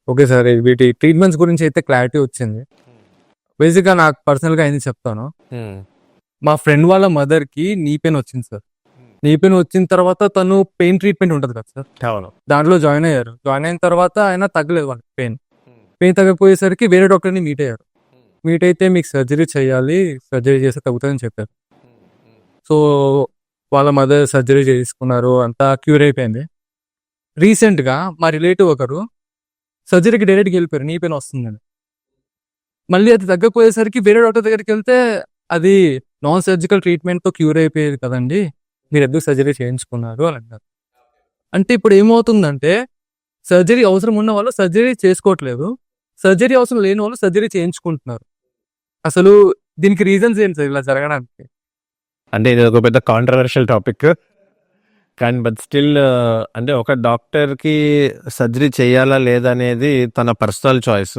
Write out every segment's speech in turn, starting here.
Okay sir. వీటి treatments గురించి అయితే క్లారిటీ వచ్చింది. బేసిక్‌గా నాకు పర్సనల్‌గా అయింది చెప్తాను. మా ఫ్రెండ్ వాళ్ళ మదర్‌కి నీ పెయిన్ వచ్చింది సార్. నీ పెయిన్ వచ్చిన తర్వాత తను పెయిన్ ట్రీట్మెంట్ ఉంటది కదా సార్. అవును. దాంట్లో జాయిన్ అయ్యారు. జాయిన్ అయిన తర్వాత ఆయన తగ్గలేదు వాళ్ళకి పెయిన్. పెయిన్ తగ్గకపోయేసరికి వేరే డాక్టర్‌ని మీట్ అయ్యారు. మీట్ అయితే మీకు సర్జరీ చేయాలి. సర్జరీ చేస్తే తగ్గుతుందని చెప్పారు. సో, వాళ్ళ మదర్ సర్జరీ చేసుకున్నారు. అంతా క్యూర్ అయిపోయింది. రీసెంట్‌గా మా రిలేటివ్ ఒకరు సర్జరీకి డైరెక్ట్‌గా వెళ్ళిపోయారు. నీ పెయిన్ వస్తుందని. మళ్ళీ అది తగ్గకపోయేసరికి వేరే డాక్టర్ దగ్గరికి వెళ్తే అది నాన్ సర్జికల్ ట్రీట్మెంట్‌తో క్యూర్ అయిపోయేది కదండీ! మీరెందుకు సర్జరీ చేయించుకున్నారు అని అన్నారు. అంటే ఇప్పుడు ఏమవుతుందంటే సర్జరీ అవసరం ఉన్న వాళ్ళు సర్జరీ చేసుకోవట్లేదు. సర్జరీ అవసరం లేని వాళ్ళు సర్జరీ చేయించుకుంటున్నారు. అసలు దీనికి రీజన్స్ ఏంటి సార్ ఇలా జరగడానికి? అంటే ఇది ఒక పెద్ద కాంట్రవర్షియల్ టాపిక్. కానీ బట్ స్టిల్ అంటే ఒక డాక్టర్కి సర్జరీ చేయాలా లేదా అనేది తన personal choice.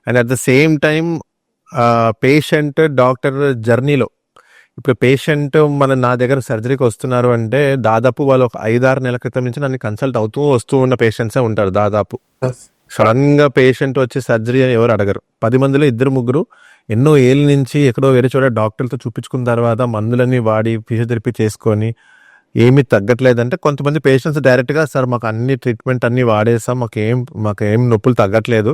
And at the same time patient doctor జర్నీలో ఇప్పుడు పేషెంట్ నా దగ్గర సర్జరీకి వస్తున్నారు అంటే దాదాపు వాళ్ళు ఒక 5-6 నెలల క్రితం నుంచి నన్ను కన్సల్ట్ వస్తూ ఉన్న పేషెంట్సే ఉంటారు దాదాపు. సడన్ గా పేషెంట్ వచ్చి సర్జరీ అని ఎవరు అడగరు. 10 మందిలో 2-3 ఎన్నో ఏళ్ళ నుంచి ఎక్కడో వేరే చోట డాక్టర్తో చూపించుకున్న తర్వాత మందులన్నీ వాడి ఫిజియోథెరపీ చేసుకొని ఏమీ తగ్గట్లేదంటే కొంతమంది పేషెంట్స్ డైరెక్ట్గా సార్ మాకు అన్ని ట్రీట్మెంట్ అన్ని వాడేసాం, మాకేం నొప్పులు తగ్గట్లేదు,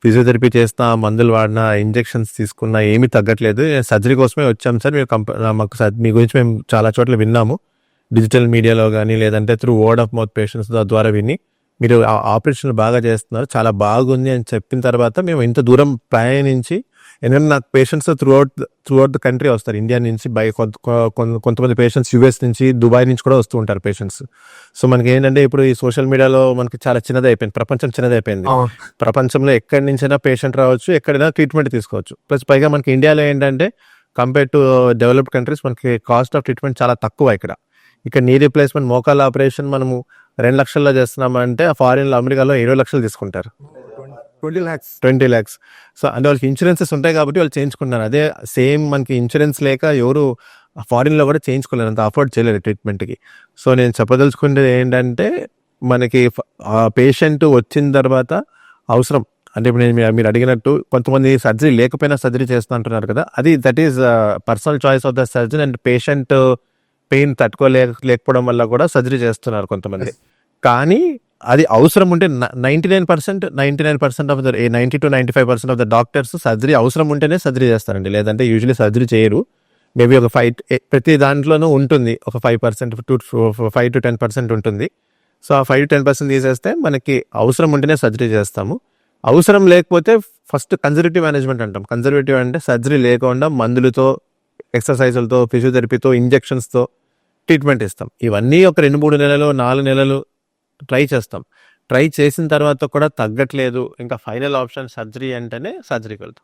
ఫిజియోథెరపీ చేస్తా, మందులు వాడినా, ఇంజెక్షన్స్ తీసుకున్నా ఏమీ తగ్గట్లేదు, సర్జరీ కోసమే వచ్చాం సార్, మీరు మాకు మీ గురించి మేము చాలా చోట్ల విన్నాము, డిజిటల్ మీడియాలో కానీ లేదంటే through word of mouth patients ద్వారా విని మీరు ఆపరేషన్లు బాగా చేస్తున్నారు, చాలా బాగుంది అని చెప్పిన తర్వాత మేము ఇంత దూరం ప్రయాణించి, ఎందుకంటే నాకు patients through out the country వస్తారు, ఇండియా నుంచి కొంతమంది పేషెంట్స్ యుఎస్ నుంచి, దుబాయ్ నుంచి కూడా వస్తూ ఉంటారు పేషెంట్స్. సో మనకి ఏంటంటే ఇప్పుడు ఈ సోషల్ మీడియాలో మనకి చాలా చిన్నదైపోయింది, ప్రపంచం చిన్నదైపోయింది. ప్రపంచంలో ఎక్కడి నుంచైనా పేషెంట్ రావచ్చు, ఎక్కడైనా ట్రీట్మెంట్ తీసుకోవచ్చు. ప్లస్ పైగా మనకి ఇండియాలో ఏంటంటే కంపేర్ టు డెవలప్డ్ కంట్రీస్ మనకి కాస్ట్ ఆఫ్ ట్రీట్మెంట్ చాలా తక్కువ. ఇక్కడ నీ రీప్లేస్మెంట్ మోకాళ్ళ ఆపరేషన్ మనము 2 లక్షల్లో చేస్తున్నామంటే ఫారిన్లో అమెరికాలో 20 లక్షలు తీసుకుంటారు, 20 lakhs. సో అంటే వాళ్ళకి ఇన్సూరెన్సెస్ ఉంటాయి కాబట్టి వాళ్ళు చేయించుకుంటున్నారు. అదే సేమ్ మనకి ఇన్సూరెన్స్ లేక ఎవరు ఫారిన్లో కూడా చేయించుకోలేరు, అంత అఫోర్డ్ చేయలేరు ట్రీట్మెంట్కి. సో నేను చెప్పదలుచుకునేది ఏంటంటే మనకి పేషెంట్ వచ్చిన తర్వాత అవసరం అంటే ఇప్పుడు మీరు అడిగినట్టు కొంతమంది సర్జరీ లేకపోయినా సర్జరీ చేస్తూ అంటున్నారు కదా, that is personal choice of the surgeon. And patient pain తట్టుకోలేకపోవడం వల్ల కూడా సర్జరీ చేస్తున్నారు కొంతమంది. కానీ అది అవసరం ఉంటే 99% of the 90-95% of the doctors surgery అవసరం ఉంటేనే సర్జరీ చేస్తారండి, లేదంటే యూజువలీ సర్జరీ చేయరు. మేబీ ఒక ప్రతి దాంట్లోనూ ఉంటుంది ఒక 5-10% ఉంటుంది. సో ఆ 5-10% తీసేస్తే మనకి అవసరం ఉంటేనే సర్జరీ చేస్తాము. అవసరం లేకపోతే ఫస్ట్ కన్జర్వేటివ్ మేనేజ్మెంట్ అంటాం. కన్జర్వేటివ్ అంటే సర్జరీ లేకుండా మందులతో, ఎక్సర్సైజులతో, ఫిజియోథెరపీతో, ఇంజెక్షన్స్తో ట్రీట్మెంట్ ఇస్తాం. ఇవన్నీ ఒక 2-3 నెలలు 4 నెలలు ట్రై చేస్తాం. ట్రై చేసిన తర్వాత కూడా తగ్గట్లేదు, ఇంకా ఫైనల్ ఆప్షన్ సర్జరీ అంటేనే సర్జరీకి వెళ్తాం.